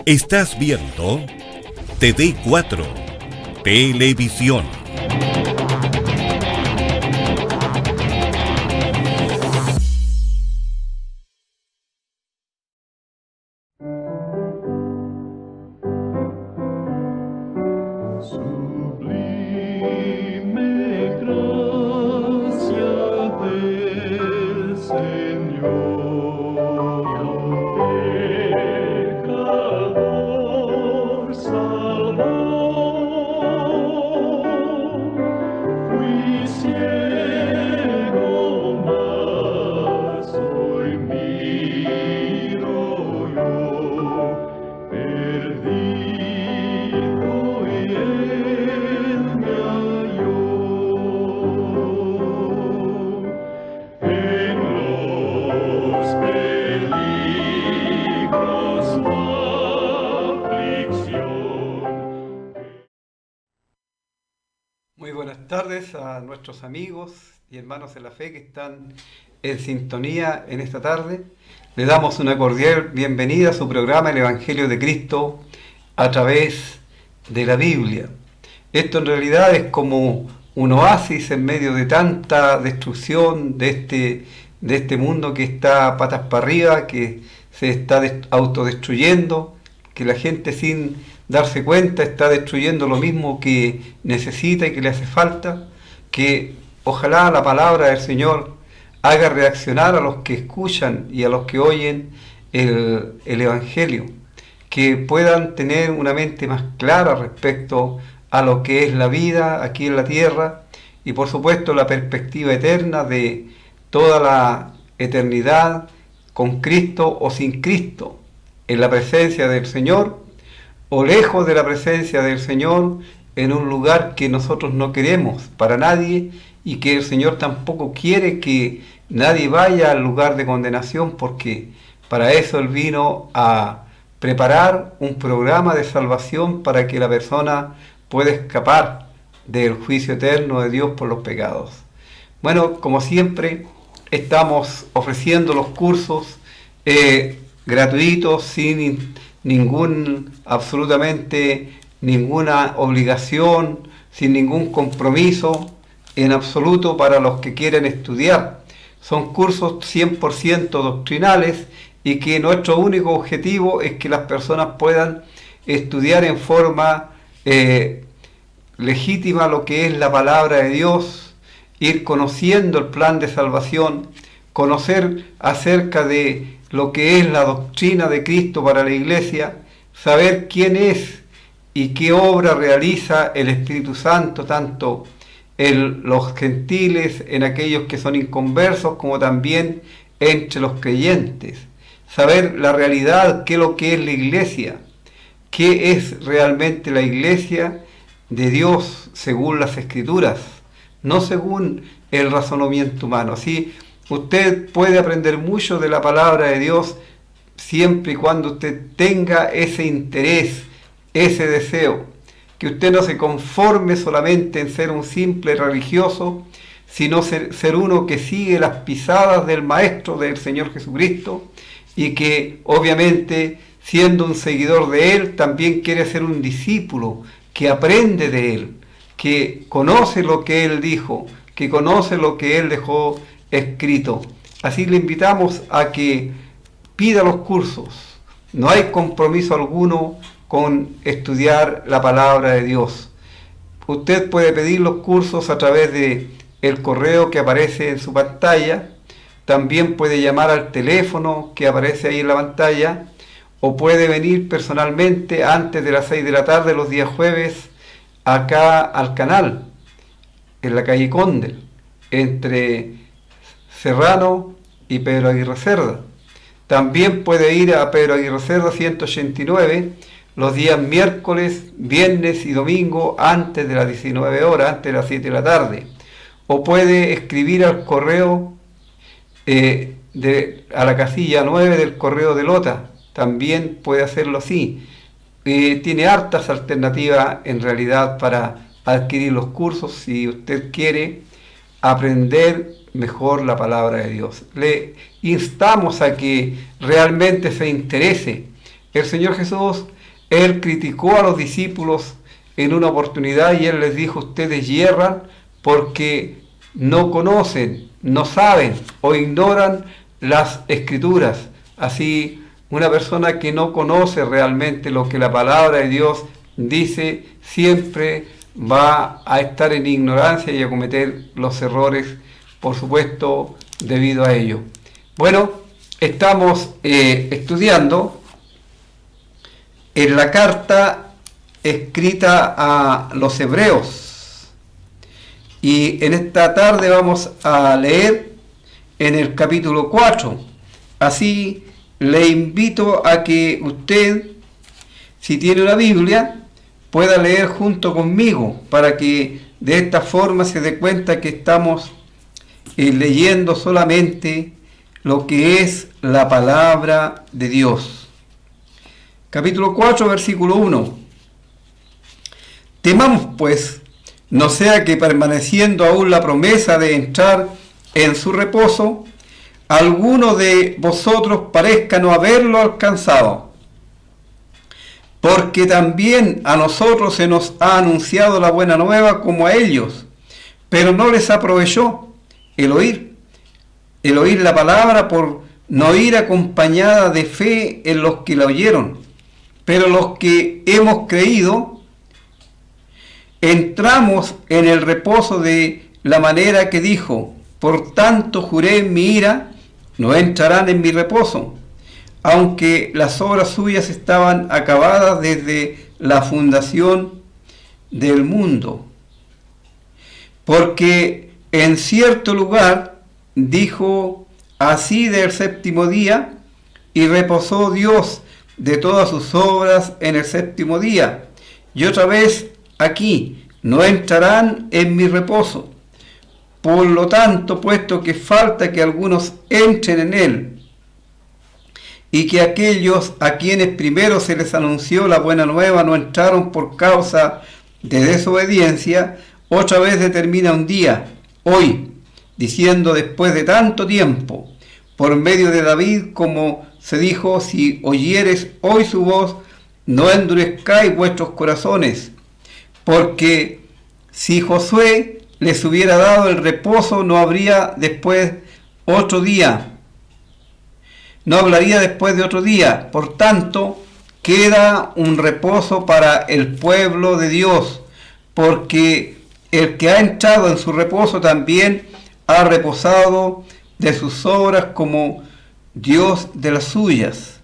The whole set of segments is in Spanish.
Estás viendo TV4 Televisión. Muy buenas tardes a nuestros amigos y hermanos de la fe que están en sintonía en esta tarde. Le damos una cordial bienvenida a su programa El Evangelio de Cristo a través de la Biblia. Esto en realidad es como un oasis en medio de tanta destrucción de este mundo que está patas para arriba, que se está autodestruyendo, que la gente sin darse cuenta está destruyendo lo mismo que necesita y que le hace falta, que ojalá la palabra del Señor haga reaccionar a los que escuchan y a los que oyen el Evangelio, que puedan tener una mente más clara respecto a lo que es la vida aquí en la tierra y por supuesto la perspectiva eterna de toda la eternidad con Cristo o sin Cristo, en la presencia del Señor o lejos de la presencia del Señor, en un lugar que nosotros no queremos para nadie y que el Señor tampoco quiere que nadie vaya al lugar de condenación, porque para eso Él vino a preparar un programa de salvación para que la persona pueda escapar del juicio eterno de Dios por los pecados. Bueno, como siempre, estamos ofreciendo los cursos gratuitos, sin absolutamente ninguna obligación, sin ningún compromiso en absoluto para los que quieren estudiar. Son cursos 100% doctrinales y que nuestro único objetivo es que las personas puedan estudiar en forma legítima lo que es la palabra de Dios, ir conociendo el plan de salvación, conocer acerca de lo que es la doctrina de Cristo para la Iglesia, saber quién es y qué obra realiza el Espíritu Santo, tanto en los gentiles, en aquellos que son inconversos, como también entre los creyentes. Saber la realidad, qué es lo que es la Iglesia, qué es realmente la Iglesia de Dios según las Escrituras, no según el razonamiento humano. ¿Sí? Usted puede aprender mucho de la palabra de Dios siempre y cuando usted tenga ese interés, ese deseo, que usted no se conforme solamente en ser un simple religioso, sino ser uno que sigue las pisadas del Maestro, del Señor Jesucristo, y que obviamente, siendo un seguidor de Él, también quiere ser un discípulo que aprende de Él, que conoce lo que Él dijo, que conoce lo que Él dejó escrito. Así le invitamos a que pida los cursos. No hay compromiso alguno con estudiar la palabra de Dios. Usted puede pedir los cursos a través de el correo que aparece en su pantalla. También puede llamar al teléfono que aparece ahí en la pantalla, o puede venir personalmente antes de las 6 de la tarde los días jueves acá al canal, en la calle Condel, entre Serrano y Pedro Aguirre Cerda. También puede ir a Pedro Aguirre Cerda 189 los días miércoles, viernes y domingo antes de las 19 horas, antes de las 7 de la tarde. O puede escribir al correo a la casilla 9 del correo de Lota. También puede hacerlo así. Tiene hartas alternativas en realidad para adquirir los cursos si usted quiere aprender mejor la palabra de Dios. Le instamos a que realmente se interese El Señor Jesús, Él criticó a los discípulos en una oportunidad y Él les dijo: ustedes yerran porque no conocen, no saben o ignoran las Escrituras. Así, una persona que no conoce realmente lo que la palabra de Dios dice, siempre va a estar en ignorancia y a cometer los errores, por supuesto, debido a ello. Bueno, estamos estudiando en la carta escrita a los Hebreos, y en esta tarde vamos a leer en el capítulo 4. Así le invito a que usted, si tiene una Biblia, pueda leer junto conmigo, para que de esta forma se dé cuenta que estamos leyendo solamente lo que es la palabra de Dios. Capítulo 4, versículo 1. Temamos pues, no sea que permaneciendo aún la promesa de entrar en su reposo, alguno de vosotros parezca no haberlo alcanzado. Porque también a nosotros se nos ha anunciado la buena nueva como a ellos, pero no les aprovechó el oír la palabra por no ir acompañada de fe en los que la oyeron. Pero los que hemos creído, entramos en el reposo de la manera que dijo: por tanto juré en mi ira, no entrarán en mi reposo, aunque las obras suyas estaban acabadas desde la fundación del mundo. Porque en cierto lugar dijo así del séptimo día, y reposó Dios de todas sus obras en el séptimo día. Y otra vez aquí, no entrarán en mi reposo. Por lo tanto, puesto que falta que algunos entren en él, y que aquellos a quienes primero se les anunció la buena nueva no entraron por causa de desobediencia, otra vez determina un día, hoy, diciendo después de tanto tiempo, por medio de David, como se dijo: si oyeres hoy su voz, no endurezcáis vuestros corazones, porque si Josué les hubiera dado el reposo, no habría después otro día. No hablaría después de otro día. Por tanto, queda un reposo para el pueblo de Dios, porque el que ha entrado en su reposo también ha reposado de sus obras como Dios de las suyas.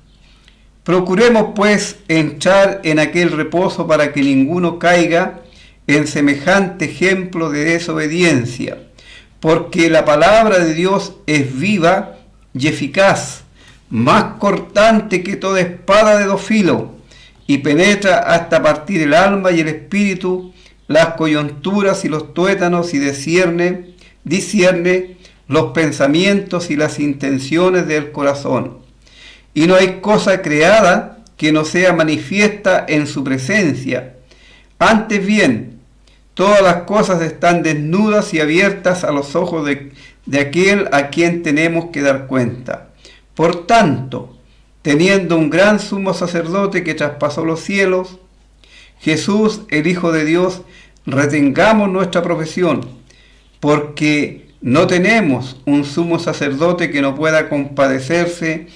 Procuremos pues entrar en aquel reposo para que ninguno caiga en semejante ejemplo de desobediencia, porque la palabra de Dios es viva y eficaz, más cortante que toda espada de dos filos, y penetra hasta partir el alma y el espíritu, las coyunturas y los tuétanos, y discierne los pensamientos y las intenciones del corazón. Y no hay cosa creada que no sea manifiesta en su presencia. Antes bien, todas las cosas están desnudas y abiertas a los ojos de aquel a quien tenemos que dar cuenta. Por tanto, teniendo un gran sumo sacerdote que traspasó los cielos, Jesús, el Hijo de Dios, retengamos nuestra profesión, porque no tenemos un sumo sacerdote que no pueda compadecerse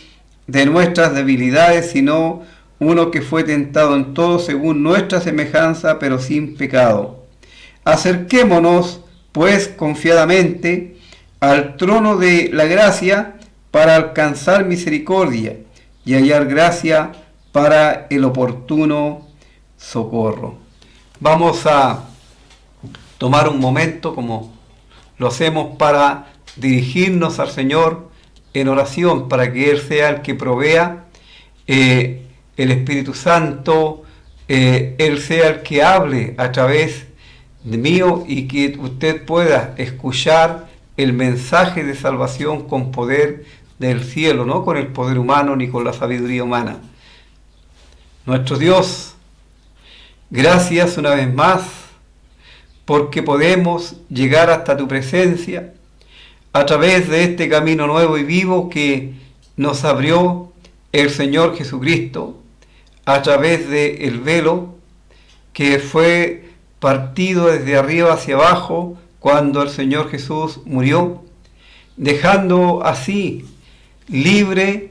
de nuestras debilidades, sino uno que fue tentado en todo según nuestra semejanza, pero sin pecado. Acerquémonos, pues, confiadamente al trono de la gracia para alcanzar misericordia y hallar gracia para el oportuno socorro. Vamos a tomar un momento, como lo hacemos, para dirigirnos al Señor en oración, para que Él sea el que provea el Espíritu Santo, Él sea el que hable a través de mío, y que usted pueda escuchar el mensaje de salvación con poder del cielo, no con el poder humano ni con la sabiduría humana. Nuestro Dios, gracias una vez más, porque podemos llegar hasta tu presencia a través de este camino nuevo y vivo que nos abrió el Señor Jesucristo, a través del velo que fue partido desde arriba hacia abajo cuando el Señor Jesús murió, dejando así libre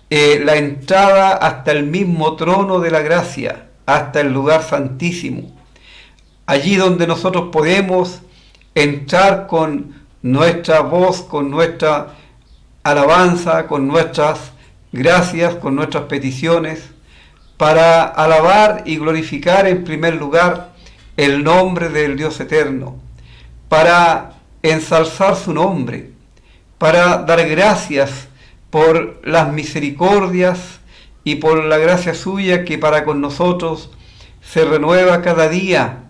la entrada hasta el mismo trono de la gracia, hasta el lugar santísimo, allí donde nosotros podemos entrar con nuestra voz, con nuestra alabanza, con nuestras gracias, con nuestras peticiones, para alabar y glorificar en primer lugar el nombre del Dios eterno, para ensalzar su nombre, para dar gracias por las misericordias y por la gracia suya que para con nosotros se renueva cada día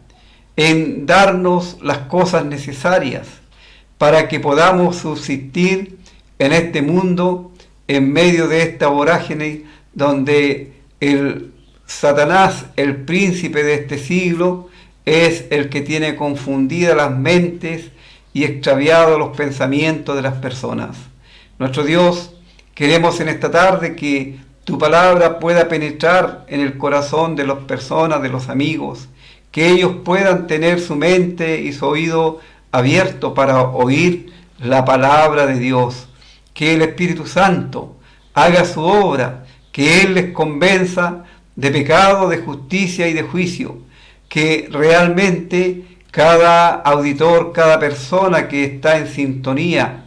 en darnos las cosas necesarias para que podamos subsistir en este mundo, en medio de esta vorágine donde el Satanás, el príncipe de este siglo, es el que tiene confundidas las mentes y extraviados los pensamientos de las personas. Nuestro Dios, queremos en esta tarde que tu palabra pueda penetrar en el corazón de las personas, de los amigos, que ellos puedan tener su mente y su oído abierto para oír la palabra de Dios, que el Espíritu Santo haga su obra, que Él les convenza de pecado, de justicia y de juicio, que realmente cada auditor, cada persona que está en sintonía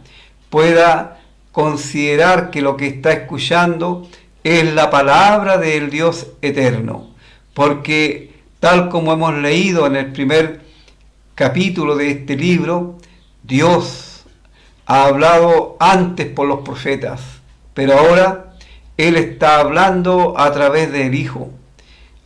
pueda considerar que lo que está escuchando es la palabra del Dios eterno, porque tal como hemos leído en el primer capítulo de este libro, Dios ha hablado antes por los profetas, pero ahora Él está hablando a través del Hijo,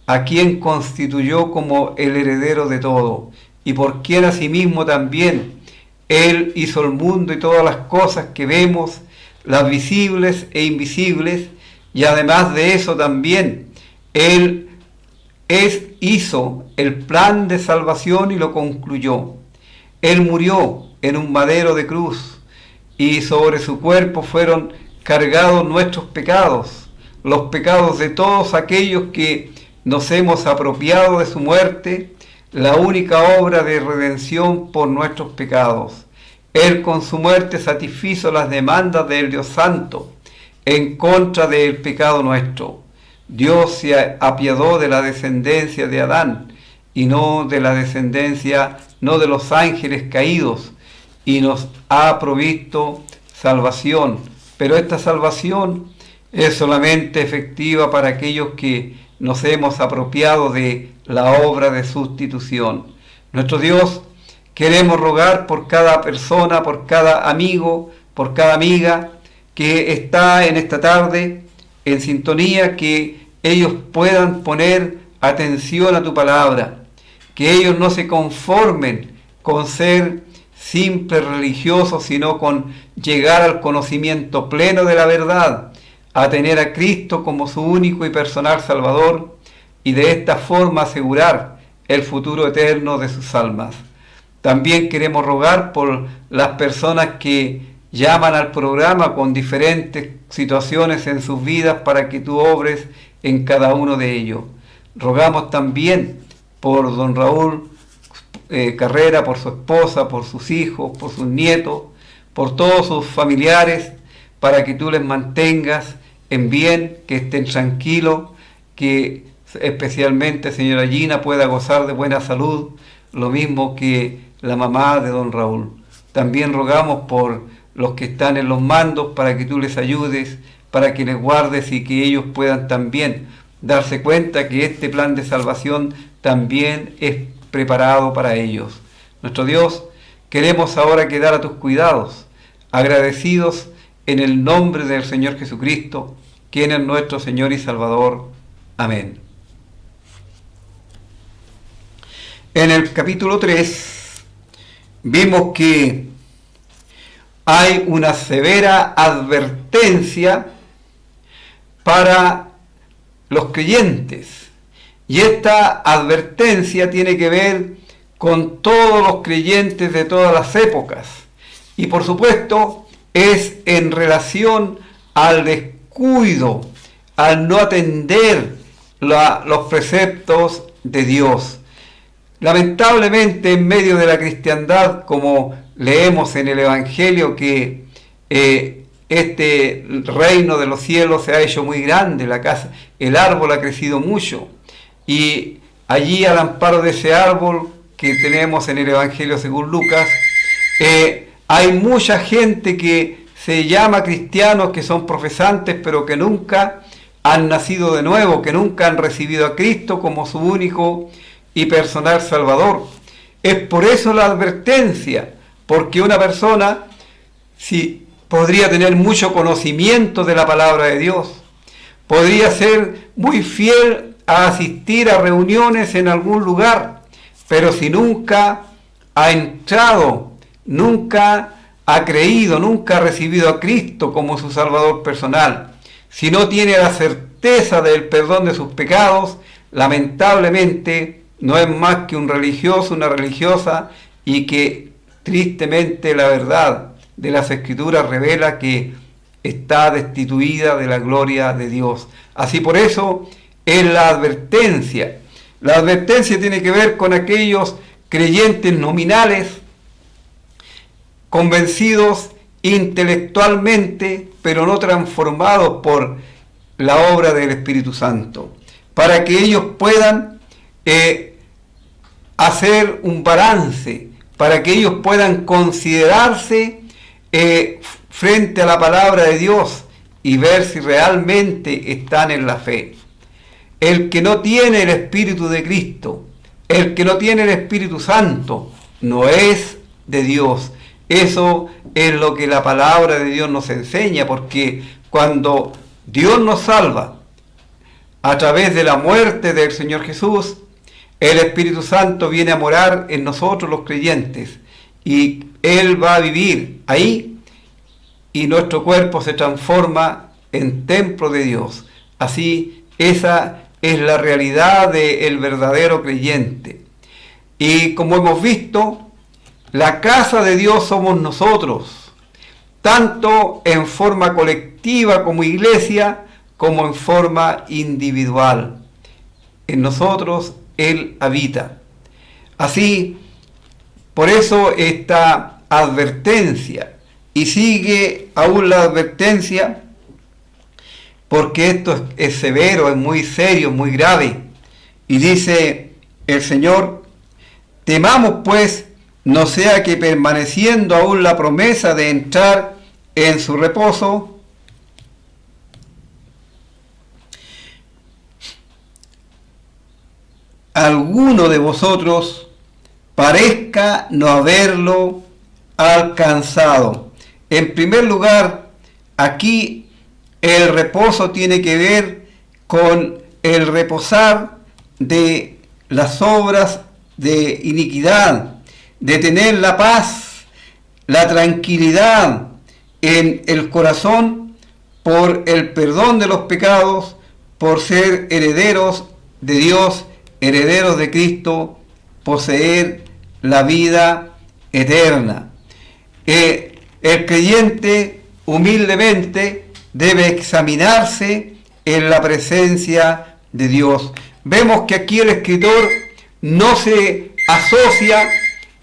a quien constituyó como el heredero de todo, y por quien asimismo también Él hizo el mundo y todas las cosas que vemos, las visibles e invisibles, y además de eso también Él hizo el plan de salvación y lo concluyó. Él murió en un madero de cruz y sobre su cuerpo fueron cargados nuestros pecados, los pecados de todos aquellos que nos hemos apropiado de su muerte, la única obra de redención por nuestros pecados. Él con su muerte satisfizo las demandas del Dios Santo en contra del pecado nuestro. Dios se apiadó de la descendencia de Adán y no de la descendencia, no de los ángeles caídos, y nos ha provisto salvación. Pero esta salvación es solamente efectiva para aquellos que nos hemos apropiado de la obra de sustitución. Nuestro Dios, queremos rogar por cada persona, por cada amigo, por cada amiga que está en esta tarde en sintonía, que ellos puedan poner atención a tu palabra, que ellos no se conformen con ser simples religiosos, sino con llegar al conocimiento pleno de la verdad, a tener a Cristo como su único y personal Salvador, y de esta forma asegurar el futuro eterno de sus almas. También queremos rogar por las personas que llaman al programa con diferentes situaciones en sus vidas para que tú obres en cada uno de ellos. Rogamos también por don Raúl Carrera, por su esposa, por sus hijos, por sus nietos, por todos sus familiares, para que tú les mantengas en bien, que estén tranquilos, que especialmente señora Gina pueda gozar de buena salud, lo mismo que la mamá de don Raúl. También rogamos por los que están en los mandos para que tú les ayudes, para que les guardes y que ellos puedan también darse cuenta que este plan de salvación también es preparado para ellos. Nuestro Dios, queremos ahora quedar a tus cuidados, agradecidos en el nombre del Señor Jesucristo, quien es nuestro Señor y Salvador. Amén. En el capítulo 3 vimos que hay una severa advertencia para los creyentes, y esta advertencia tiene que ver con todos los creyentes de todas las épocas, y por supuesto es en relación al descuido, al no atender los preceptos de Dios. Lamentablemente, en medio de la cristiandad, como leemos en el Evangelio, que este reino de los cielos se ha hecho muy grande, la casa, el árbol ha crecido mucho, y allí al amparo de ese árbol que tenemos en el Evangelio según Lucas, hay mucha gente que se llama cristianos, que son profesantes, pero que nunca han nacido de nuevo, que nunca han recibido a Cristo como su único y personal Salvador. Es por eso la advertencia, porque una persona podría tener mucho conocimiento de la palabra de Dios, podría ser muy fiel a asistir a reuniones en algún lugar, pero si nunca ha entrado, nunca ha creído, nunca ha recibido a Cristo como su Salvador personal, si no tiene la certeza del perdón de sus pecados, lamentablemente no es más que un religioso, una religiosa, y que tristemente la verdad de las Escrituras revela que está destituida de la gloria de Dios. Así por eso es la advertencia. La advertencia tiene que ver con aquellos creyentes nominales, convencidos intelectualmente, pero no transformados por la obra del Espíritu Santo, para que ellos puedan hacer un balance, para que ellos puedan considerarse frente a la palabra de Dios y ver si realmente están en la fe. El que no tiene el Espíritu de Cristo, el que no tiene el Espíritu Santo, no es de Dios. Eso es lo que la palabra de Dios nos enseña, porque cuando Dios nos salva a través de la muerte del Señor Jesús, el Espíritu Santo viene a morar en nosotros los creyentes, y Él va a vivir ahí, y nuestro cuerpo se transforma en templo de Dios. Así, esa es la realidad del verdadero creyente. Y como hemos visto, la casa de Dios somos nosotros, tanto en forma colectiva como iglesia, como en forma individual. En nosotros Él habita. Así, por eso esta advertencia, y sigue aún la advertencia, porque esto es severo, es muy serio, muy grave. Y dice el Señor: temamos pues, no sea que permaneciendo aún la promesa de entrar en su reposo, alguno de vosotros parezca no haberlo alcanzado. En primer lugar, aquí el reposo tiene que ver con el reposar de las obras de iniquidad, de tener la paz, la tranquilidad en el corazón por el perdón de los pecados, por ser herederos de Dios, herederos de Cristo, poseer la vida eterna. El creyente humildemente debe examinarse en la presencia de Dios. Vemos que aquí el escritor no se asocia,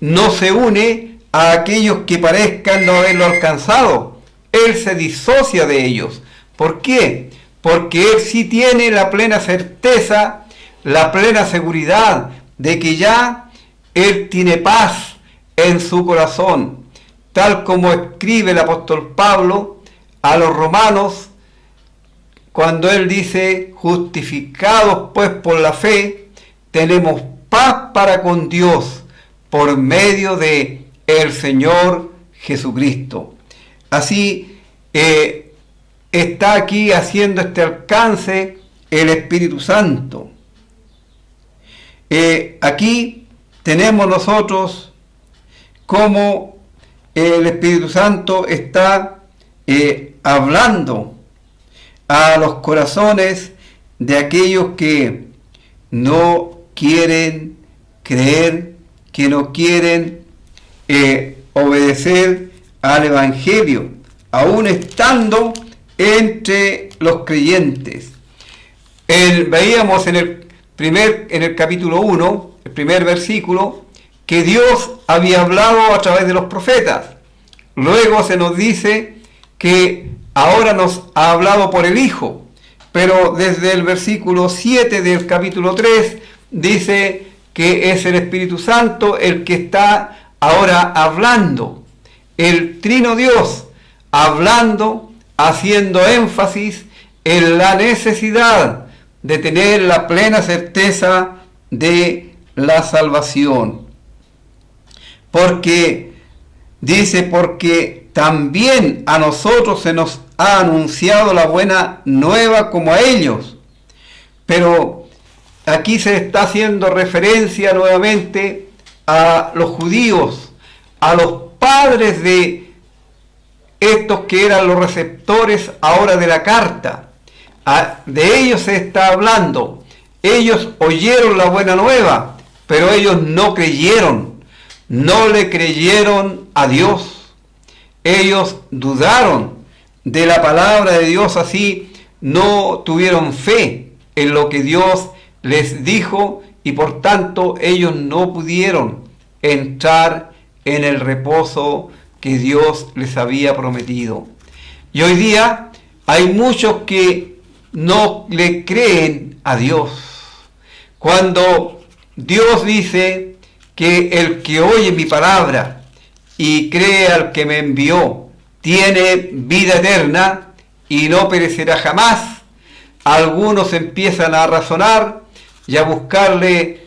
no se une a aquellos que parezcan no haberlo alcanzado. Él se disocia de ellos. ¿Por qué? Porque él sí tiene la plena certeza, la plena seguridad de que ya él tiene paz en su corazón, tal como escribe el apóstol Pablo a los romanos, cuando él dice: justificados pues por la fe, tenemos paz para con Dios por medio de el Señor Jesucristo. Así está aquí haciendo este alcance el Espíritu Santo. Aquí tenemos nosotros cómo el Espíritu Santo está hablando a los corazones de aquellos que no quieren creer, que no quieren obedecer al Evangelio, aún estando entre los creyentes. Veíamos en el capítulo 1, el primer versículo, que Dios había hablado a través de los profetas. Luego se nos dice que ahora nos ha hablado por el Hijo. Pero desde el versículo 7 del capítulo 3 dice que es el Espíritu Santo el que está ahora hablando. El Trino Dios hablando, haciendo énfasis en la necesidad de tener la plena certeza de la salvación. Porque también a nosotros se nos ha anunciado la buena nueva como a ellos. Pero aquí se está haciendo referencia nuevamente a los judíos, a los padres de estos que eran los receptores ahora de la carta. De ellos se está hablando. Ellos oyeron la buena nueva, pero ellos no creyeron. No le creyeron a Dios. Ellos dudaron de la palabra de Dios, así no tuvieron fe en lo que Dios les dijo y por tanto ellos no pudieron entrar en el reposo que Dios les había prometido. Y hoy día hay muchos que no le creen a Dios. Cuando Dios dice que el que oye mi palabra y cree al que me envió tiene vida eterna y no perecerá jamás, algunos empiezan a razonar y a buscarle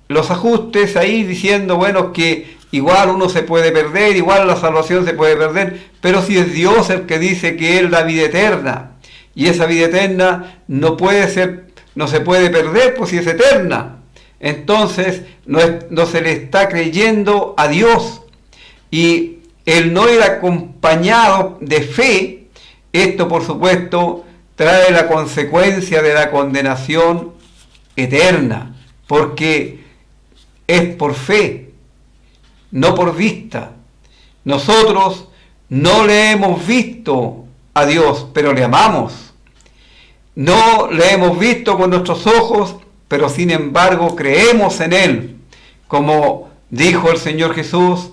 los ajustes ahí diciendo, bueno, que igual uno se puede perder, igual la salvación se puede perder, pero si es Dios el que dice que Él da vida eterna, y esa vida eterna no se puede perder, pues si es eterna, entonces no se le está creyendo a Dios. Y el no ir acompañado de fe, esto por supuesto trae la consecuencia de la condenación eterna, porque es por fe, no por vista. Nosotros no le hemos visto a Dios, pero le amamos. No le hemos visto con nuestros ojos, pero sin embargo creemos en Él. Como dijo el Señor Jesús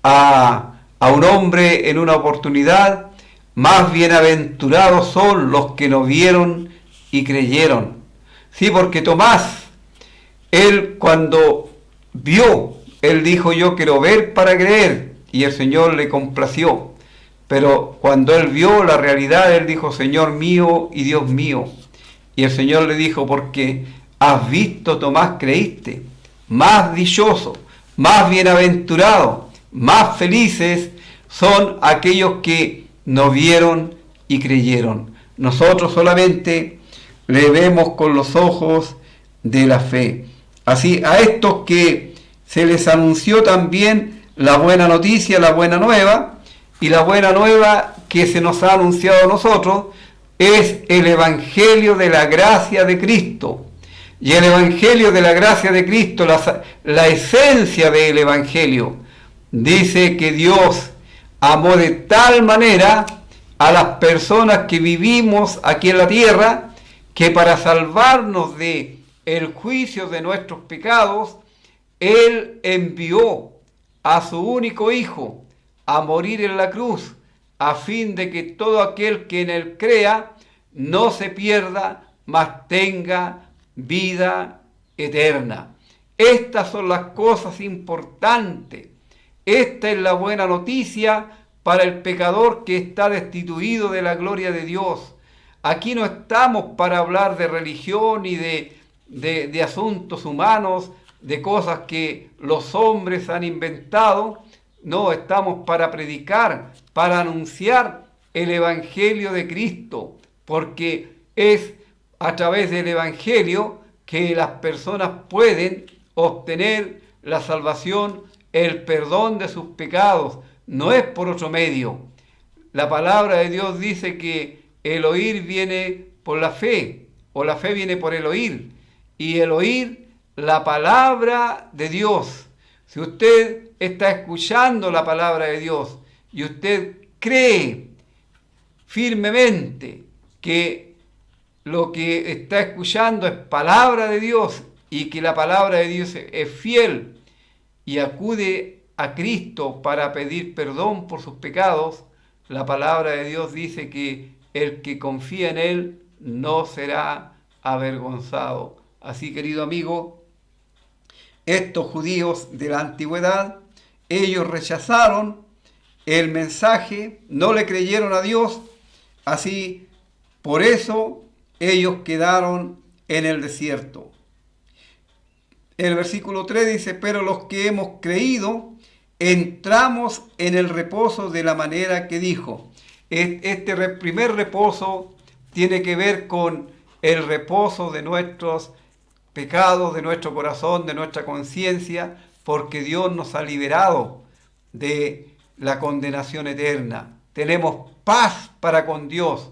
a un hombre en una oportunidad, más bienaventurados son los que no vieron y creyeron. Sí, porque Tomás, él cuando vio, él dijo, yo quiero ver para creer, y el Señor le complació. Pero cuando él vio la realidad, él dijo, Señor mío y Dios mío. Y el Señor le dijo, porque has visto, Tomás, creíste. Más dichoso, más bienaventurado, más felices son aquellos que no vieron y creyeron. Nosotros solamente le vemos con los ojos de la fe. Así, a estos que se les anunció también la buena noticia, la buena nueva, y la buena nueva que se nos ha anunciado a nosotros es el Evangelio de la gracia de Cristo. Y el Evangelio de la gracia de Cristo, la esencia del Evangelio, dice que Dios amó de tal manera a las personas que vivimos aquí en la tierra, que para salvarnos de el juicio de nuestros pecados, Él envió a su único Hijo a morir en la cruz, a fin de que todo aquel que en Él crea no se pierda, mas tenga vida eterna. Estas son las cosas importantes. Esta es la buena noticia para el pecador que está destituido de la gloria de Dios. Aquí no estamos para hablar de religión y de asuntos humanos, de cosas que los hombres han inventado. No, estamos para predicar, para anunciar el Evangelio de Cristo, porque es a través del Evangelio que las personas pueden obtener la salvación, el perdón de sus pecados. No es por otro medio. La palabra de Dios dice que el oír viene por la fe, o la fe viene por el oír, y el oír la palabra de Dios. Si usted está escuchando la palabra de Dios y usted cree firmemente que lo que está escuchando es palabra de Dios y que la palabra de Dios es fiel y acude a Cristo para pedir perdón por sus pecados, la palabra de Dios dice que el que confía en Él no será avergonzado. Así, querido amigo, estos judíos de la antigüedad, ellos rechazaron el mensaje, no le creyeron a Dios, así por eso ellos quedaron en el desierto. El versículo 3 dice, pero los que hemos creído, entramos en el reposo de la manera que dijo. Este primer reposo tiene que ver con el reposo de nuestros pecados, de nuestro corazón, de nuestra conciencia, porque Dios nos ha liberado de la condenación eterna. Tenemos paz para con Dios,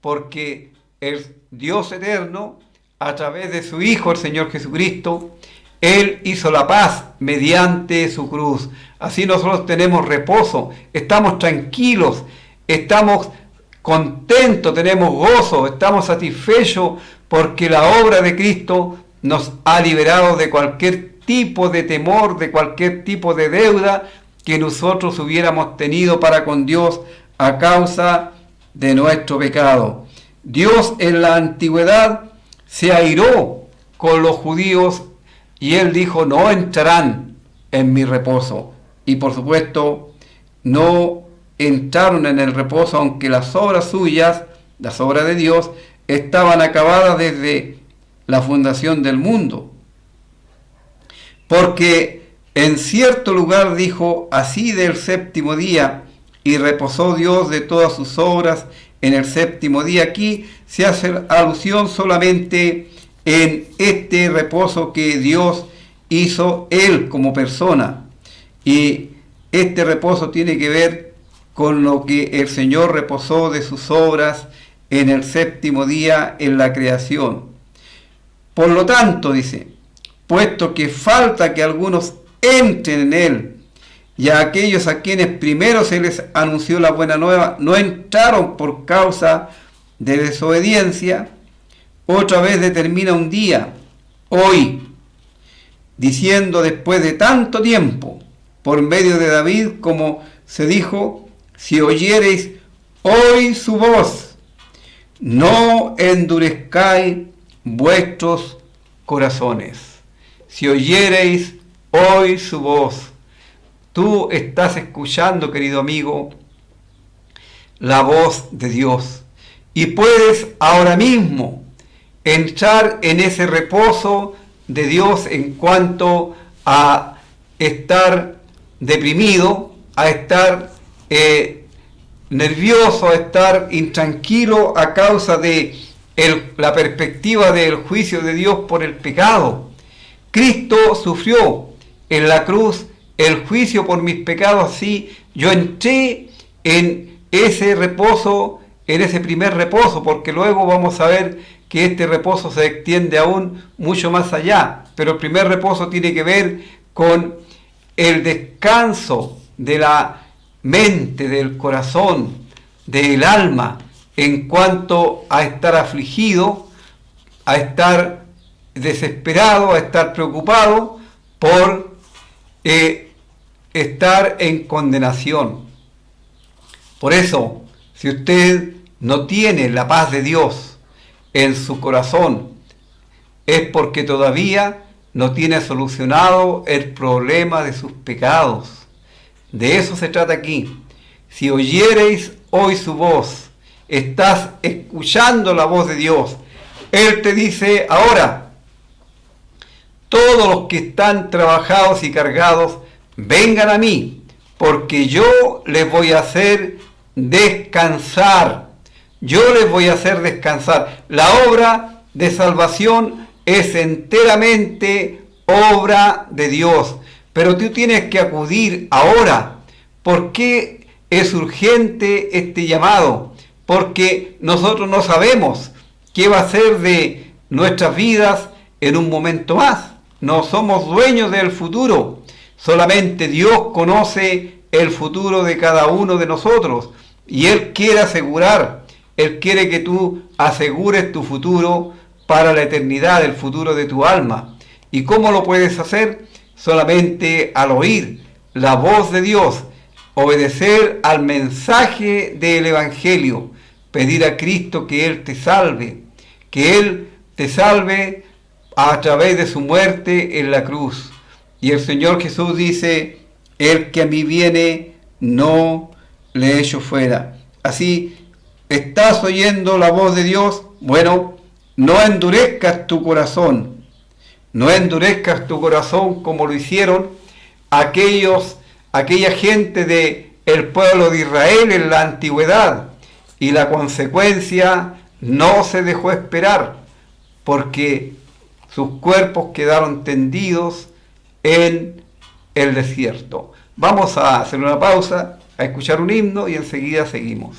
porque el Dios eterno, a través de su Hijo, el Señor Jesucristo, Él hizo la paz mediante su cruz. Así nosotros tenemos reposo, estamos tranquilos, estamos contentos, tenemos gozo, estamos satisfechos porque la obra de Cristo nos ha liberado de cualquier tipo de temor, de cualquier tipo de deuda que nosotros hubiéramos tenido para con Dios a causa de nuestro pecado. Dios en la antigüedad se airó con los judíos y Él dijo, no entrarán en mi reposo. Y por supuesto, no entraron en el reposo, aunque las obras suyas, las obras de Dios, estaban acabadas desde la fundación del mundo. Porque en cierto lugar dijo, así del séptimo día, y reposó Dios de todas sus obras en el séptimo día. Aquí se hace alusión solamente en este reposo que Dios hizo Él como persona. Y este reposo tiene que ver con lo que el Señor reposó de sus obras en el séptimo día en la creación. Por lo tanto, dice, puesto que falta que algunos entren en Él, y a aquellos a quienes primero se les anunció la buena nueva no entraron por causa de desobediencia, otra vez determina un día, hoy, diciendo después de tanto tiempo, por medio de David, como se dijo, si oyereis hoy su voz, no endurezcáis vuestros corazones. Si oyereis hoy su voz. Tú estás escuchando, querido amigo, la voz de Dios. Y puedes ahora mismo entrar en ese reposo de Dios en cuanto a estar deprimido, a estar nervioso, a estar intranquilo a causa de la perspectiva del juicio de Dios por el pecado. Cristo sufrió en la cruz el juicio por mis pecados, así yo entré en ese reposo, en ese primer reposo, porque luego vamos a ver que este reposo se extiende aún mucho más allá, pero el primer reposo tiene que ver con el descanso de la mente, del corazón, del alma, en cuanto a estar afligido, a estar desesperado, a estar preocupado por estar en condenación. Por eso, si usted no tiene la paz de Dios en su corazón, es porque todavía no tiene solucionado el problema de sus pecados. De eso se trata aquí. Si oyereis hoy su voz, estás escuchando la voz de Dios. Él te dice ahora, todos los que están trabajados y cargados, vengan a mí, porque yo les voy a hacer descansar. Yo les voy a hacer descansar. La obra de salvación es enteramente obra de Dios. Pero tú tienes que acudir ahora. ¿Por qué es urgente este llamado? Porque nosotros no sabemos qué va a ser de nuestras vidas en un momento más. No somos dueños del futuro. Solamente Dios conoce el futuro de cada uno de nosotros. Y Él quiere asegurar Él quiere que tú asegures tu futuro para la eternidad, el futuro de tu alma. ¿Y cómo lo puedes hacer? Solamente al oír la voz de Dios, obedecer al mensaje del Evangelio, pedir a Cristo que Él te salve a través de su muerte en la cruz. Y el Señor Jesús dice: el que a mí viene, no le echo fuera. Así, ¿estás oyendo la voz de Dios? Bueno, no endurezcas tu corazón. No endurezcas tu corazón como lo hicieron aquella gente del pueblo de Israel en la antigüedad. Y la consecuencia no se dejó esperar, porque sus cuerpos quedaron tendidos en el desierto. Vamos a hacer una pausa, a escuchar un himno y enseguida seguimos.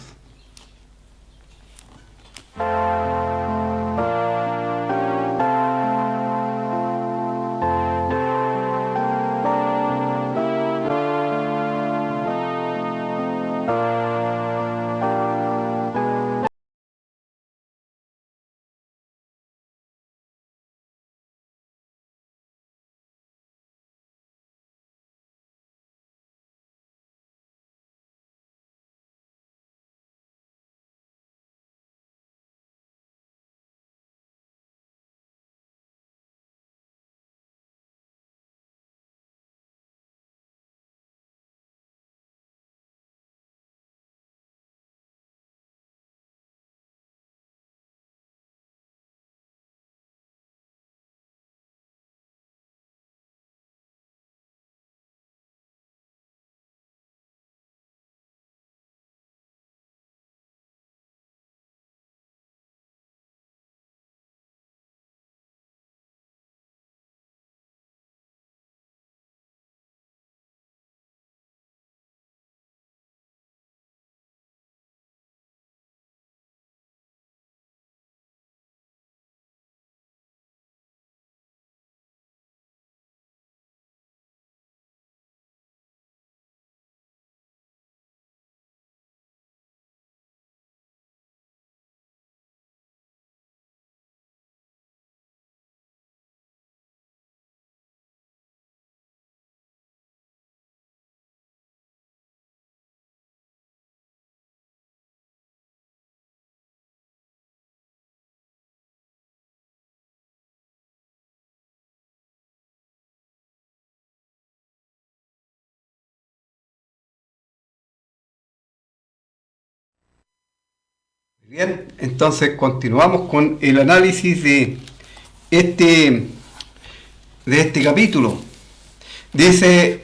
Bien, entonces continuamos con el análisis de este capítulo. Dice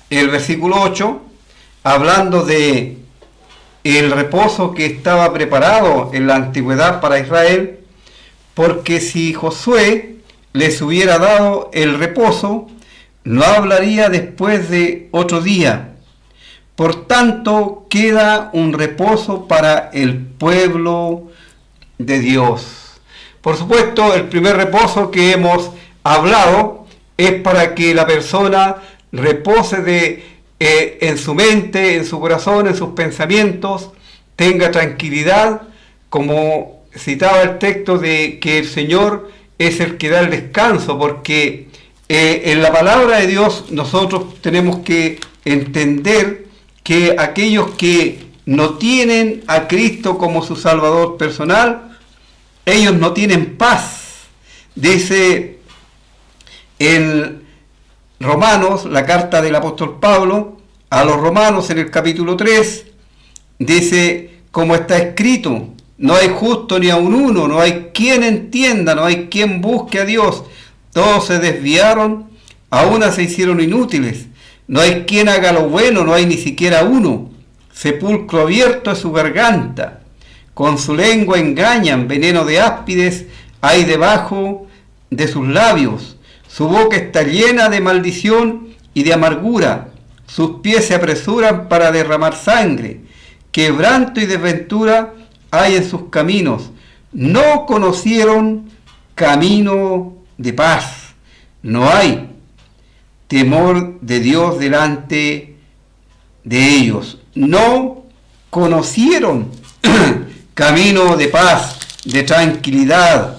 el versículo 8, hablando de el reposo que estaba preparado en la antigüedad para Israel, porque si Josué les hubiera dado el reposo, no hablaría después de otro día. Por tanto, queda un reposo para el pueblo de Dios. Por supuesto, el primer reposo que hemos hablado es para que la persona repose en su mente, en su corazón, en sus pensamientos, tenga tranquilidad, como citaba el texto de que el Señor es el que da el descanso, porque en la palabra de Dios nosotros tenemos que entender que aquellos que no tienen a Cristo como su Salvador personal, ellos no tienen paz. Dice en Romanos, la carta del apóstol Pablo a los romanos en el capítulo 3, dice, como está escrito, no hay justo ni aun uno, no hay quien entienda, no hay quien busque a Dios, todos se desviaron, a una se hicieron inútiles. No hay quien haga lo bueno, no hay ni siquiera uno. Sepulcro abierto es su garganta. Con su lengua engañan, veneno de áspides hay debajo de sus labios. Su boca está llena de maldición y de amargura. Sus pies se apresuran para derramar sangre. Quebranto y desventura hay en sus caminos. No conocieron camino de paz. No hay temor de Dios delante de ellos. No conocieron camino de paz, de tranquilidad.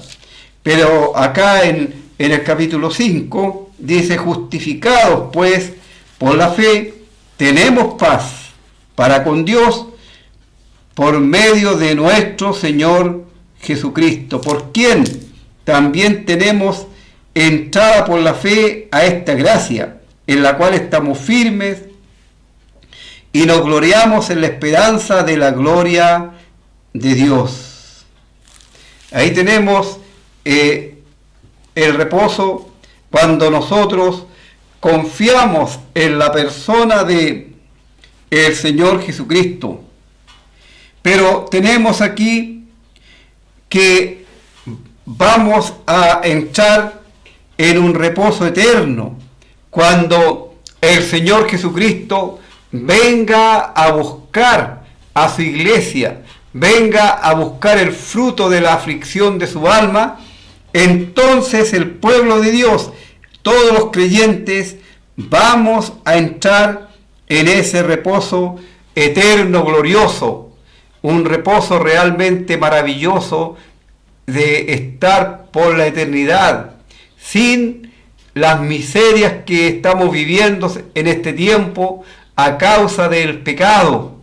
Pero acá en el capítulo 5 dice: justificados pues por la fe, tenemos paz para con Dios por medio de nuestro Señor Jesucristo, por quien también tenemos entrada por la fe a esta gracia, en la cual estamos firmes y nos gloriamos en la esperanza de la gloria de Dios. Ahí tenemos el reposo cuando nosotros confiamos en la persona de el Señor Jesucristo. Pero tenemos aquí que vamos a entrar en un reposo eterno cuando el Señor Jesucristo venga a buscar a su iglesia, venga a buscar el fruto de la aflicción de su alma. Entonces el pueblo de Dios, todos los creyentes, vamos a entrar en ese reposo eterno, glorioso, un reposo realmente maravilloso de estar por la eternidad, sin las miserias que estamos viviendo en este tiempo a causa del pecado,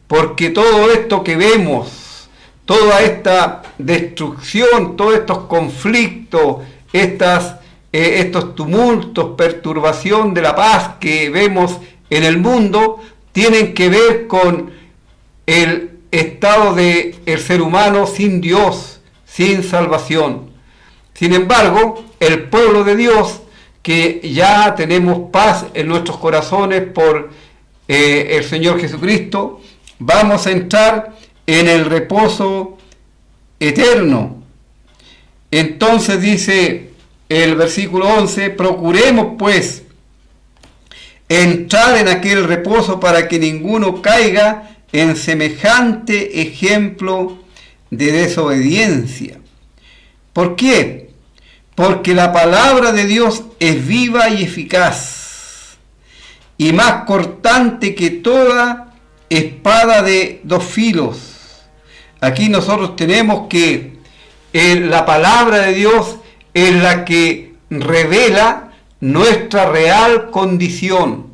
porque todo esto que vemos, toda esta destrucción, todos estos conflictos, estos tumultos, perturbación de la paz que vemos en el mundo, tienen que ver con el estado del ser humano sin Dios, sin salvación. Sin embargo, el pueblo de Dios, que ya tenemos paz en nuestros corazones por el Señor Jesucristo, vamos a entrar en el reposo eterno. Entonces dice el versículo 11: procuremos pues entrar en aquel reposo para que ninguno caiga en semejante ejemplo de desobediencia. ¿Por qué? Porque la palabra de Dios es viva y eficaz, y más cortante que toda espada de dos filos. Aquí nosotros tenemos que la palabra de Dios es la que revela nuestra real condición.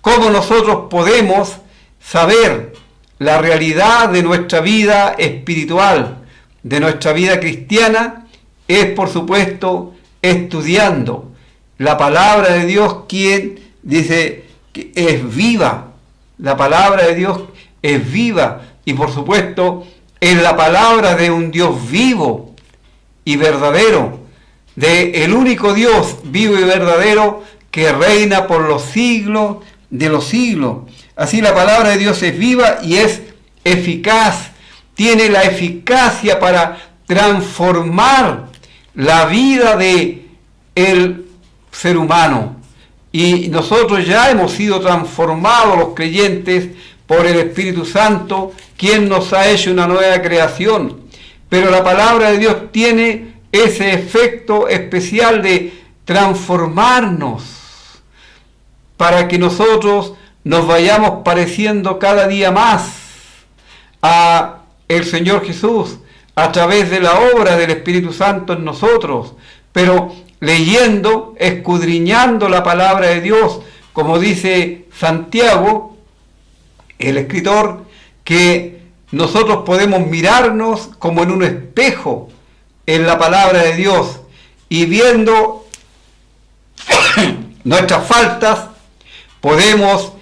¿Cómo nosotros podemos saber la realidad de nuestra vida espiritual, de nuestra vida cristiana? Es, por supuesto, estudiando la palabra de Dios, quien dice que es viva. La palabra de Dios es viva, y por supuesto es la palabra de un Dios vivo y verdadero, de el único Dios vivo y verdadero que reina por los siglos de los siglos. Así la palabra de Dios es viva y es eficaz, tiene la eficacia para transformar la vida de el ser humano. Y nosotros ya hemos sido transformados, los creyentes, por el Espíritu Santo, quien nos ha hecho una nueva creación. Pero la palabra de Dios tiene ese efecto especial de transformarnos, para que nosotros nos vayamos pareciendo cada día más a el Señor Jesús a través de la obra del Espíritu Santo en nosotros, pero leyendo, escudriñando la palabra de Dios, como dice Santiago, el escritor, que nosotros podemos mirarnos como en un espejo en la palabra de Dios, y viendo nuestras faltas podemos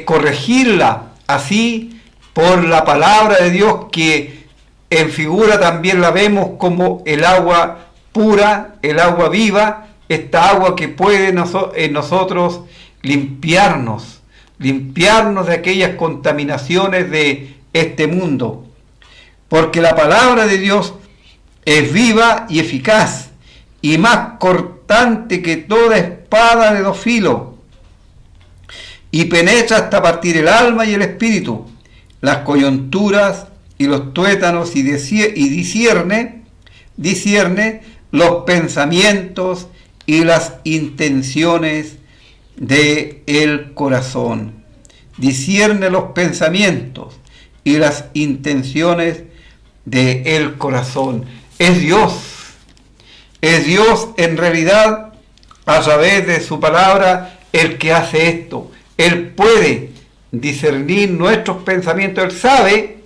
corregirla así por la palabra de Dios, que en figura también la vemos como el agua pura, el agua viva, esta agua que puede en nosotros limpiarnos de aquellas contaminaciones de este mundo. Porque la palabra de Dios es viva y eficaz, y más cortante que toda espada de dos filos, y penetra hasta partir el alma y el espíritu, las coyunturas y los tuétanos, y discierne los pensamientos y las intenciones del corazón. Discierne los pensamientos y las intenciones del corazón. Es Dios en realidad, a través de su palabra, el que hace esto. Él puede discernir nuestros pensamientos, Él sabe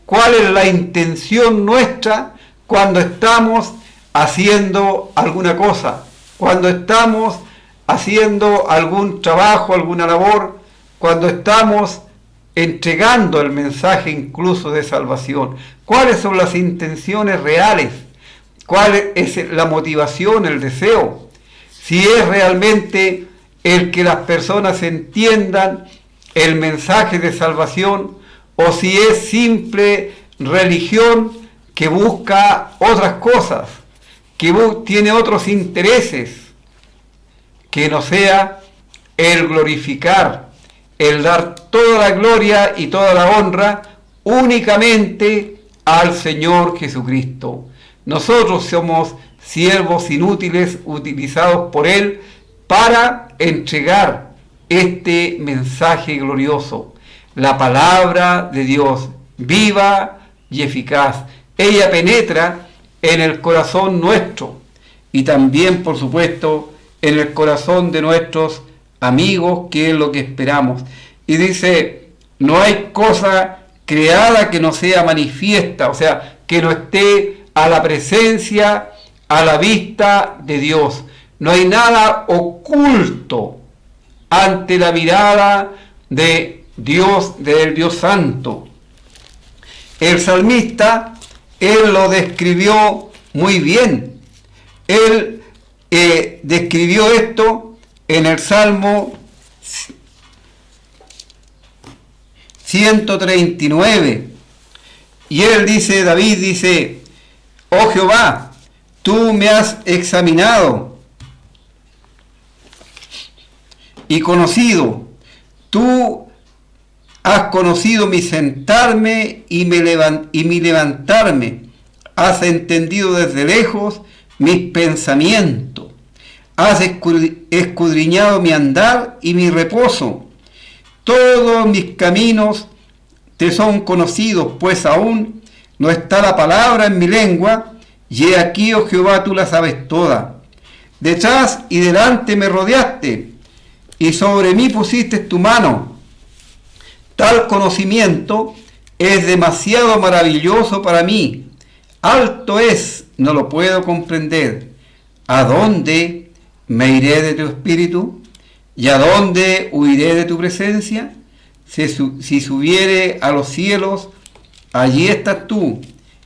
cuál es la intención nuestra cuando estamos haciendo alguna cosa, cuando estamos haciendo algún trabajo, alguna labor, cuando estamos entregando el mensaje incluso de salvación. ¿Cuáles son las intenciones reales? ¿Cuál es la motivación, el deseo? Si es realmente el que las personas entiendan el mensaje de salvación, o si es simple religión que busca otras cosas, que tiene otros intereses, que no sea el glorificar, el dar toda la gloria y toda la honra únicamente al Señor Jesucristo. Nosotros somos siervos inútiles utilizados por Él para entregar este mensaje glorioso, la palabra de Dios, viva y eficaz. Ella penetra en el corazón nuestro y también, por supuesto, en el corazón de nuestros amigos, que es lo que esperamos. Y dice, no hay cosa creada que no sea manifiesta, o sea, que no esté a la presencia, a la vista de Dios. No hay nada oculto ante la mirada de Dios, del Dios Santo. El salmista, él lo describió muy bien. Él describió esto en el Salmo 139. Y él dice, David dice, oh Jehová, tú me has examinado y conocido. Tú has conocido mi sentarme y mi levantarme. Has entendido desde lejos mis pensamientos. Has escudriñado mi andar y mi reposo. Todos mis caminos te son conocidos, pues aún no está la palabra en mi lengua, y he aquí, oh Jehová, tú la sabes toda. Detrás y delante me rodeaste, y sobre mí pusiste tu mano. Tal conocimiento es demasiado maravilloso para mí. Alto es, no lo puedo comprender. ¿A dónde me iré de tu espíritu? ¿Y a dónde huiré de tu presencia? Si subiere a los cielos, allí estás tú.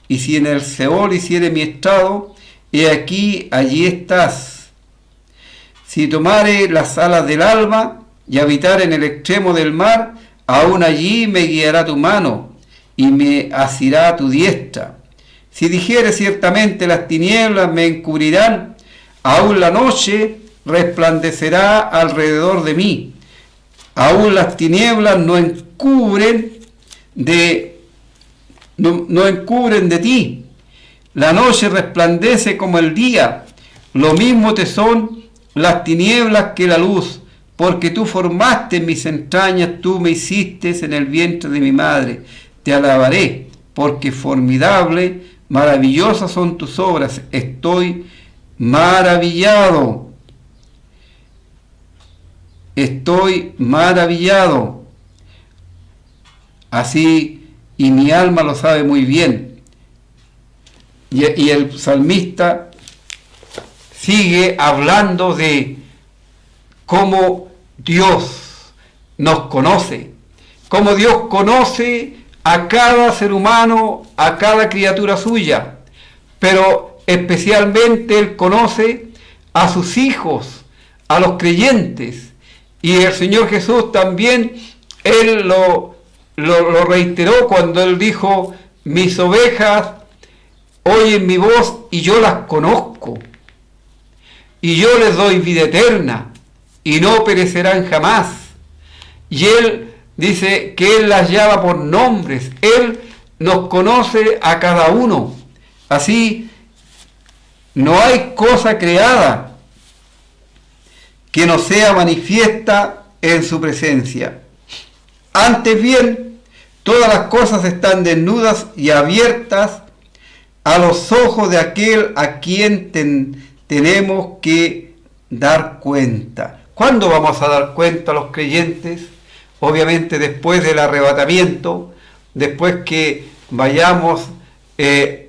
Y si en el Seol hiciere mi estrado, he aquí, allí estás. Si tomare las alas del alba y habitar en el extremo del mar, aún allí me guiará tu mano y me asirá tu diestra. Si dijere ciertamente las tinieblas me encubrirán, aún la noche resplandecerá alrededor de mí. Aún las tinieblas no encubren de ti. La noche resplandece como el día. Lo mismo te son las tinieblas que la luz, porque tú formaste en mis entrañas, tú me hiciste en el vientre de mi madre. Te alabaré, porque formidable, maravillosas son tus obras. Estoy maravillado. Estoy maravillado. Así, y mi alma lo sabe muy bien. Y el salmista sigue hablando de cómo Dios nos conoce, cómo Dios conoce a cada ser humano, a cada criatura suya, pero especialmente Él conoce a sus hijos, a los creyentes. Y el Señor Jesús también, Él lo reiteró cuando Él dijo, mis ovejas oyen mi voz y yo las conozco. Y yo les doy vida eterna y no perecerán jamás. Y Él dice que Él las llama por nombres. Él nos conoce a cada uno. Así, no hay cosa creada que no sea manifiesta en su presencia. Antes bien, Todas las cosas están desnudas y abiertas a los ojos de aquel a quien tenemos que dar cuenta. ¿Cuándo vamos a dar cuenta a los creyentes? Obviamente después del arrebatamiento, después que vayamos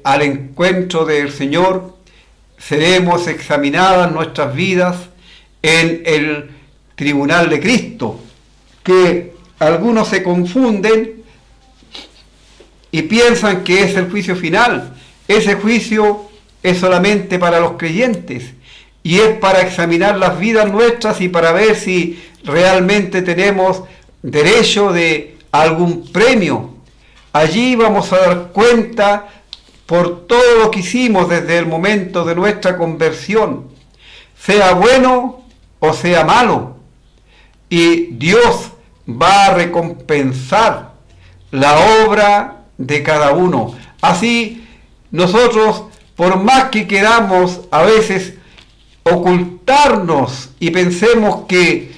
al encuentro del Señor, seremos examinadas nuestras vidas en el tribunal de Cristo, que algunos se confunden y piensan que es el juicio final. Ese juicio es solamente para los creyentes y es para examinar las vidas nuestras y para ver si realmente tenemos derecho de algún premio. Allí vamos a dar cuenta por todo lo que hicimos desde el momento de nuestra conversión, sea bueno o sea malo, y Dios va a recompensar la obra de cada uno. Así, nosotros, por más que queramos a veces ocultarnos y pensemos que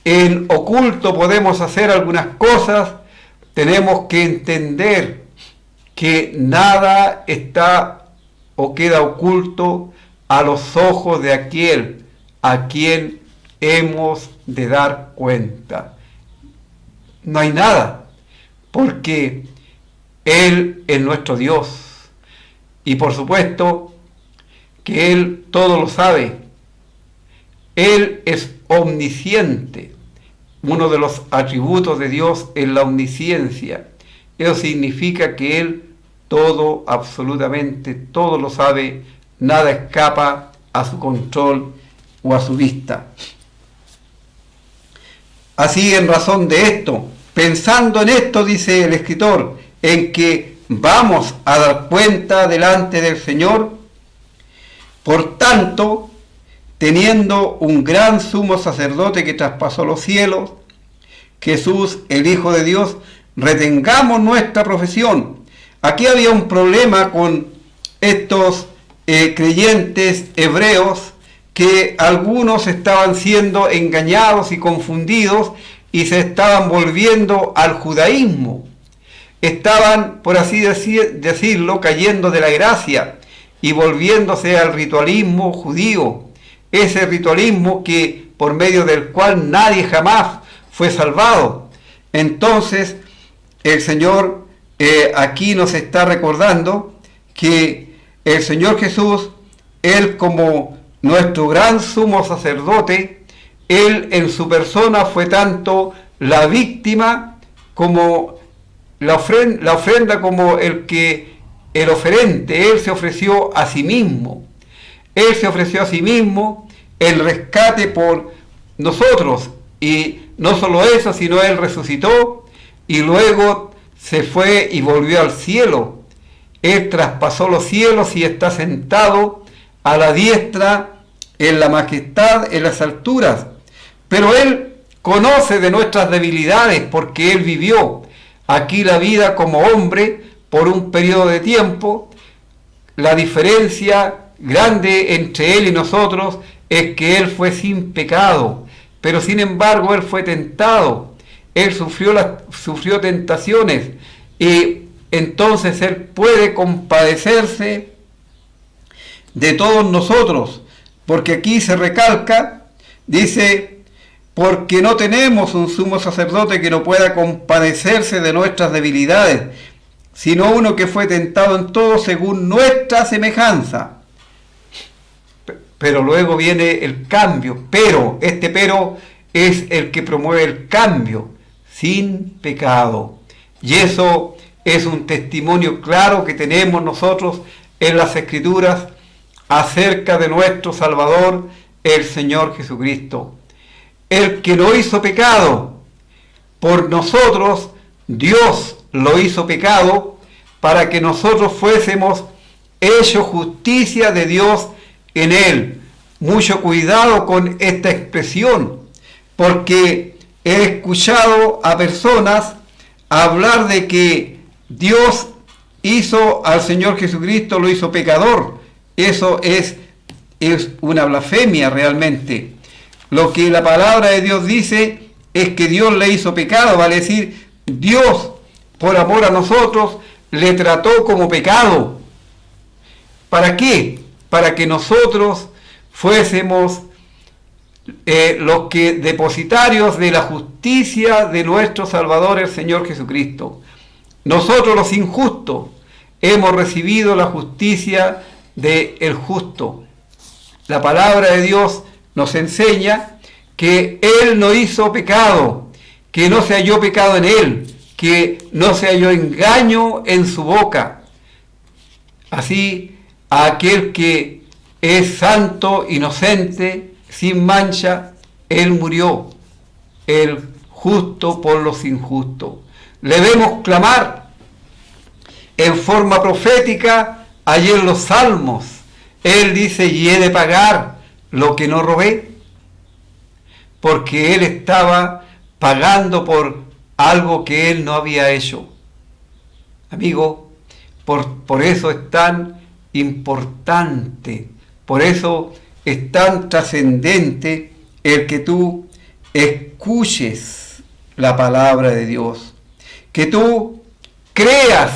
en oculto podemos hacer algunas cosas, tenemos que entender que nada está o queda oculto a los ojos de aquel a quien hemos de dar cuenta. No hay nada, porque Él es nuestro Dios y por supuesto que Él todo lo sabe. Él es omnisciente. Uno de los atributos de Dios es la omnisciencia. Eso significa que Él todo, absolutamente todo lo sabe, nada escapa a su control o a su vista. Así, en razón de esto, pensando en esto, dice el escritor, en que vamos a dar cuenta delante del Señor, por tanto, teniendo un gran sumo sacerdote que traspasó los cielos, Jesús, el Hijo de Dios, retengamos nuestra profesión. Aquí había un problema con estos creyentes hebreos, que algunos estaban siendo engañados y confundidos y se estaban volviendo al judaísmo. Estaban, por así decirlo, cayendo de la gracia y volviéndose al ritualismo judío. Ese ritualismo que por medio del cual nadie jamás fue salvado. Entonces, el Señor aquí nos está recordando que el Señor Jesús, Él como nuestro gran sumo sacerdote, Él en su persona fue tanto la víctima como la ofrenda como el oferente. Él se ofreció a sí mismo. Él se ofreció a sí mismo el rescate por nosotros. Y no solo eso, sino Él resucitó y luego se fue y volvió al cielo. Él traspasó los cielos y está sentado a la diestra en la majestad, en las alturas. Pero Él conoce de nuestras debilidades porque Él vivió aquí la vida como hombre por un periodo de tiempo. La diferencia grande entre Él y nosotros es que Él fue sin pecado, pero sin embargo Él fue tentado. Él sufrió tentaciones y entonces Él puede compadecerse de todos nosotros, porque aquí se recalca, dice, porque no tenemos un sumo sacerdote que no pueda compadecerse de nuestras debilidades, sino uno que fue tentado en todo según nuestra semejanza. Pero luego viene el cambio, pero es el que promueve el cambio, sin pecado. Y eso es un testimonio claro que tenemos nosotros en las Escrituras acerca de nuestro Salvador, el Señor Jesucristo. El que no hizo pecado, por nosotros Dios lo hizo pecado para que nosotros fuésemos hechos justicia de Dios en Él. Mucho cuidado con esta expresión, porque he escuchado a personas hablar de que Dios hizo al Señor Jesucristo, lo hizo pecador. Eso es una blasfemia realmente. Lo que la palabra de Dios dice es que Dios le hizo pecado, vale decir, Dios por amor a nosotros, le trató como pecado. ¿Para qué? Para que nosotros fuésemos los que depositarios de la justicia de nuestro Salvador, el Señor Jesucristo. Nosotros los injustos hemos recibido la justicia del justo. La palabra de Dios nos enseña que Él no hizo pecado, que no se halló pecado en Él, que no se halló engaño en su boca. Así, a aquel que es santo, inocente, sin mancha, Él murió, el justo por los injustos. Le vemos clamar en forma profética allí en los Salmos. Él dice: y he de pagar lo que no robé, porque Él estaba pagando por algo que Él no había hecho. Amigo, por eso es tan importante, por eso es tan trascendente el que tú escuches la palabra de Dios, que tú creas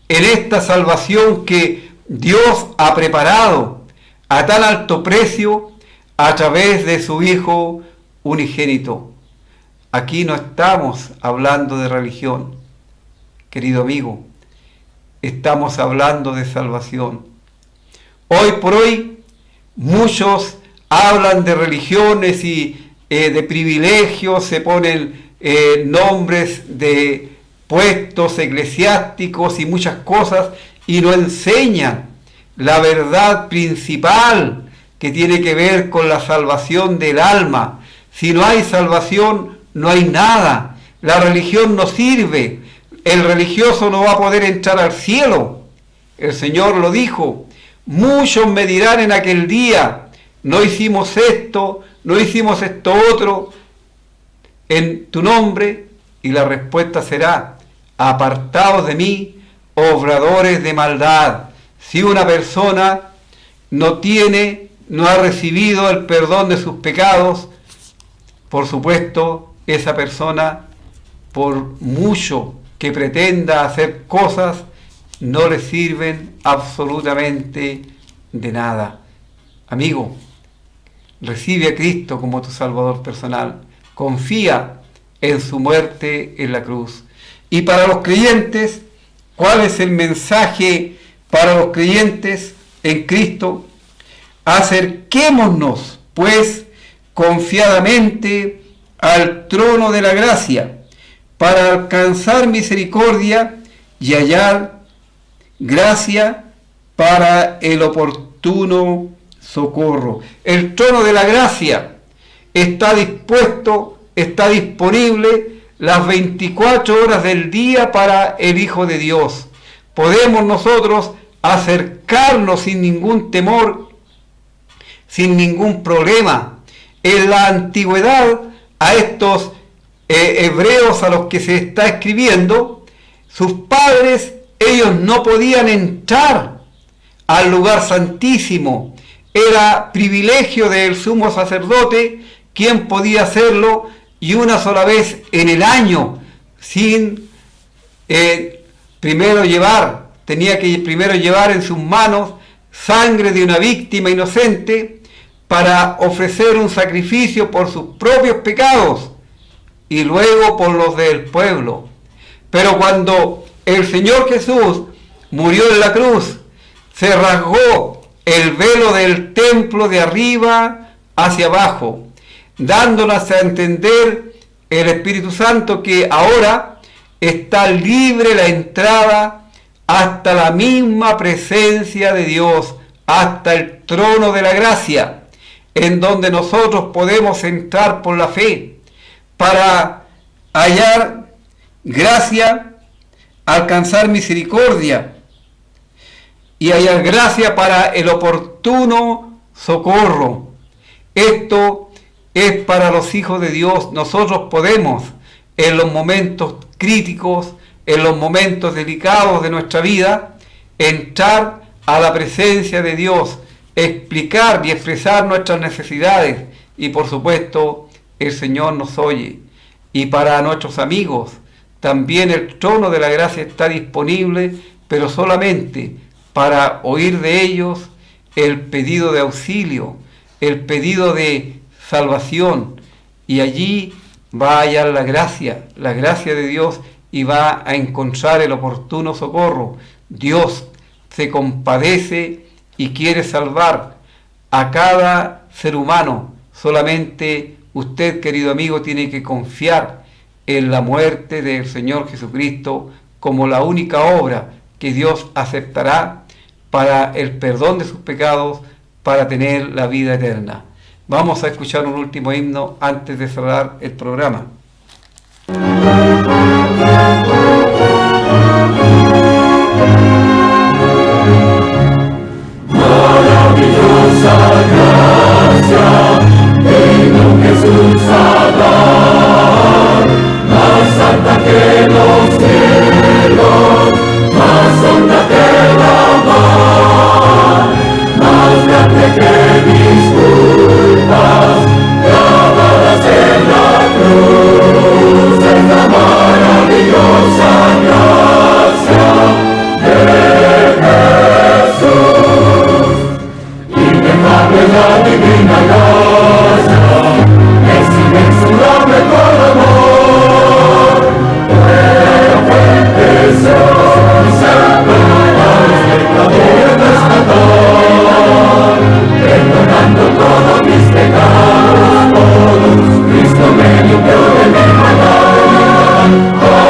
en esta salvación que Dios ha preparado a tan alto precio a través de su Hijo unigénito. Aquí no estamos hablando de religión, querido amigo, estamos hablando de salvación. Hoy por hoy muchos hablan de religiones y de privilegios, se ponen nombres de puestos eclesiásticos y muchas cosas, y no enseñan la verdad principal que tiene que ver con la salvación del alma. Si no hay salvación, no hay nada. La religión no sirve. El religioso no va a poder entrar al cielo. El Señor lo dijo: muchos me dirán en aquel día, no hicimos esto, no hicimos esto otro en tu nombre, y la respuesta será: apartaos de mí, obradores de maldad. Si una persona no ha recibido el perdón de sus pecados, por supuesto, esa persona, por mucho que pretenda hacer cosas, no le sirven absolutamente de nada. Amigo, recibe a Cristo como tu Salvador personal. Confía en su muerte en la cruz. Y para los creyentes, ¿cuál es el mensaje para los creyentes en Cristo? Acerquémonos, pues, confiadamente al trono de la gracia, para alcanzar misericordia y hallar gracia para el oportuno socorro. El trono de la gracia está dispuesto, está disponible las 24 horas del día para el Hijo de Dios. Podemos nosotros acercarnos sin ningún temor, sin ningún problema. En la antigüedad, a estos hebreos a los que se está escribiendo, sus padres, ellos no podían entrar al lugar santísimo. Era privilegio del sumo sacerdote quien podía hacerlo, y una sola vez en el año, sin tenía que primero llevar en sus manos sangre de una víctima inocente para ofrecer un sacrificio por sus propios pecados y luego por los del pueblo. Pero cuando el Señor Jesús murió en la cruz, se rasgó el velo del templo de arriba hacia abajo, dándonos a entender el Espíritu Santo que ahora está libre la entrada hasta la misma presencia de Dios, hasta el trono de la gracia, en donde nosotros podemos entrar por la fe para hallar gracia, alcanzar misericordia y hallar gracia para el oportuno socorro. Esto es para los hijos de Dios. Nosotros podemos, en los momentos críticos, en los momentos delicados de nuestra vida, entrar a la presencia de Dios, explicar y expresar nuestras necesidades, y por supuesto el Señor nos oye. Y para nuestros amigos también el trono de la gracia está disponible, pero solamente para oír de ellos el pedido de auxilio, el pedido de salvación, y allí va a hallar la gracia de Dios, y va a encontrar el oportuno socorro. Dios se compadece y quiere salvar a cada ser humano. Solamente usted, querido amigo, tiene que confiar en la muerte del Señor Jesucristo como la única obra que Dios aceptará para el perdón de sus pecados, para tener la vida eterna. Vamos a escuchar un último himno antes de cerrar el programa. Maravillosa gracia, vino Jesús a dar, más alta que los cielos, más honda que la mar, más grande que mis culpas, clavadas en la cruz, es la maravillosa gracia de Jesús. Inefable la divina gracia, es inmensurable con amor, fuera fuente soy, salva a los pecadores rescatar, perdonando todos mis pecados, todos, Cristo me limpió de mi maldad,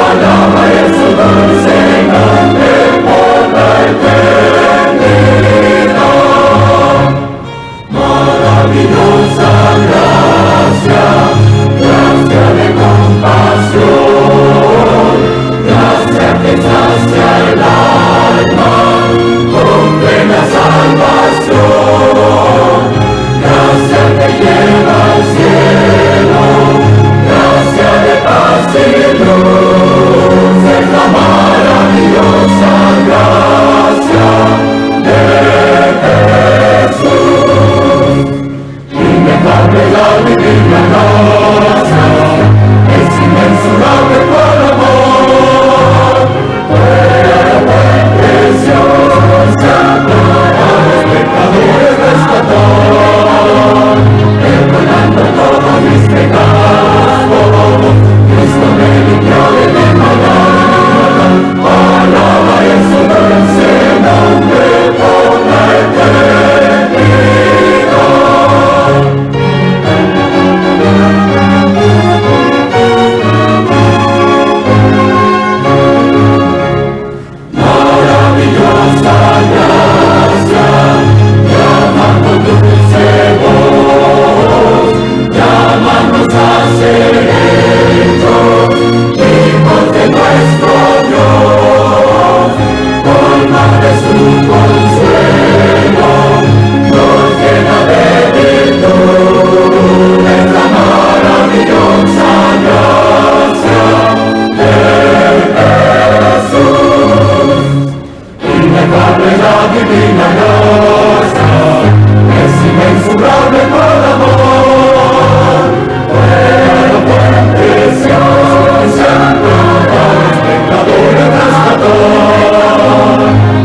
alaba su dulce nombre por la eternidad. Maravillosa gracia, gracia de compasión, gracia que sacia el alma con plena salvación, gracia que lleva al cielo, gracia de paz y luz, es la maravillosa gracia de Jesús. Inefable la divina gracia, es inmensurable con amor, fuera preciosa, para los pecadores rescatar, perdonando todos mis pecados, todos, Cristo me limpió de mi maldad, alaba su dulce nombre por la eternidad. Maravillosa gracia, llamando dulce voz, llamándonos a ser hechos hijos de nuestro Dios, colma de su consuelo, nos llena de virtud, es la maravillosa gracia de Jesús. Inefable la divina gracia, es inmensurable con amor, fuera fuente preciosa, para los pecadores rescatar,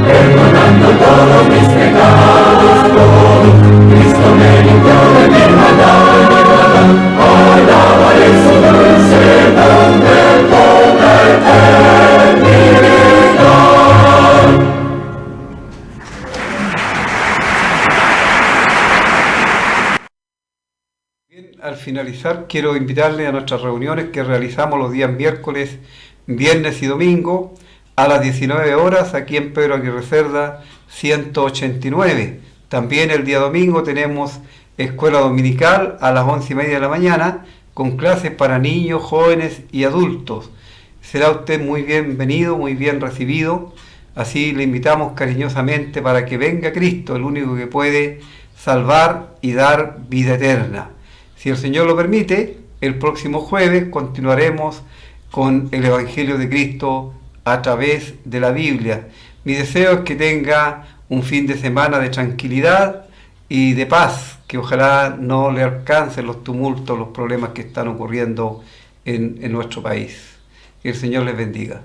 perdonando todos mis pecados, todos, Cristo me limpió de mi maldad, alabaré su dulce nombre por la eternidad. Al finalizar, quiero invitarle a nuestras reuniones que realizamos los días miércoles, viernes y domingo a las 19 horas aquí en Pedro Aguirre Cerda 189. También el día domingo tenemos escuela dominical a las 11:30 de la mañana con clases para niños, jóvenes y adultos. Será usted muy bienvenido, muy bien recibido. Así le invitamos cariñosamente para que venga Cristo, el único que puede salvar y dar vida eterna. Si el Señor lo permite, el próximo jueves continuaremos con el Evangelio de Cristo a través de la Biblia. Mi deseo es que tenga un fin de semana de tranquilidad y de paz, que ojalá no le alcancen los tumultos, los problemas que están ocurriendo en nuestro país. Que el Señor les bendiga.